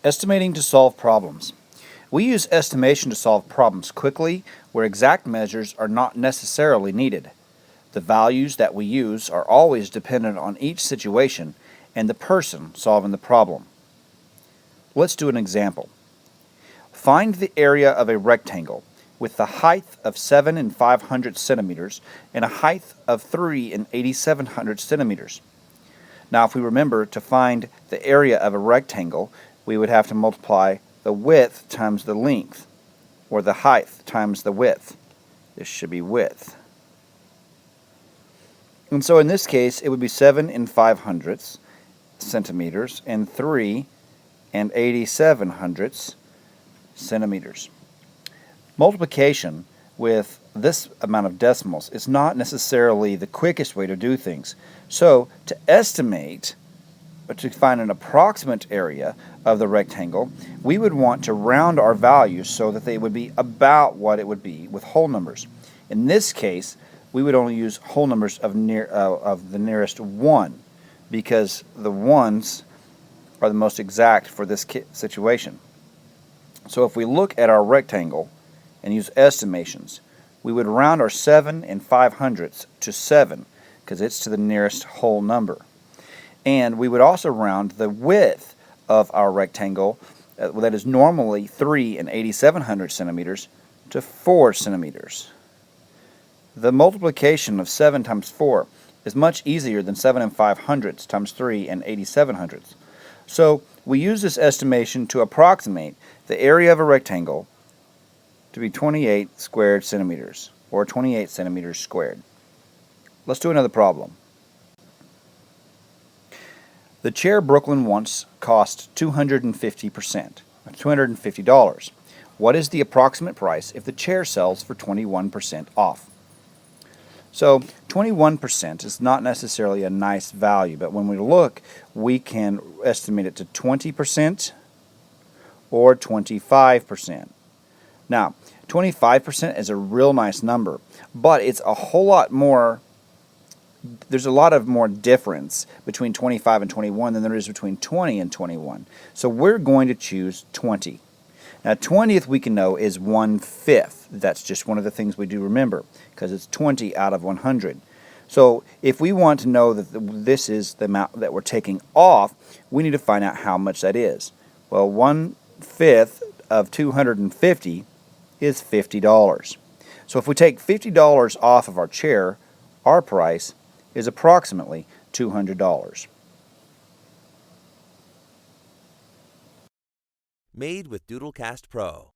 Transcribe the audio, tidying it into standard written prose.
Estimating to solve problems. We use estimation to solve problems quickly where exact measures are not necessarily needed. The values that we use are always dependent on each situation and the person solving the problem. Let's do an example. Find the area of a rectangle with the height of 7 500 centimeters and a height of 3 8,700 centimeters. Now, if we remember, to find the area of a rectangle, we would have to multiply the width times the length, or the height times the width. This should be width. And so in this case, it would be 7 500 centimeters and 3 8,700 centimeters. Multiplication with this amount of decimals is not necessarily the quickest way to do things. So to estimate, or to find an approximate area of the rectangle, we would want to round our values so that they would be about what it would be with whole numbers. In this case, we would only use whole numbers of the nearest 1, because the ones are the most exact for this situation. So if we look at our rectangle and use estimations, we would round our 7 500 to 7 because it's to the nearest whole number. And we would also round the width of our rectangle, that is normally 3 8,700 centimeters, to 4 centimeters. The multiplication of 7 times 4 is much easier than 7 500 times 3 8,700. So we use this estimation to approximate the area of a rectangle to be 28 squared centimeters, or 28 centimeters squared. Let's do another problem. The chair Brooklyn wants cost $250. What is the approximate price if the chair sells for 21% off? So 21% is not necessarily a nice value, but when we look, we can estimate it to 20% or 25%. Now, 25% is a real nice number, but it's a whole lot more. There's a lot of more difference between 25 and 21 than there is between 20 and 21. So we're going to choose 20. Now, 20th we can know is 1/5. That's just one of the things we do remember, because it's 20 out of 100. So if we want to know that this is the amount that we're taking off, we need to find out how much that is. Well, 1/5 of 250 is $50. So if we take $50 off of our chair, our price is approximately $200. Made with Doodlecast Pro.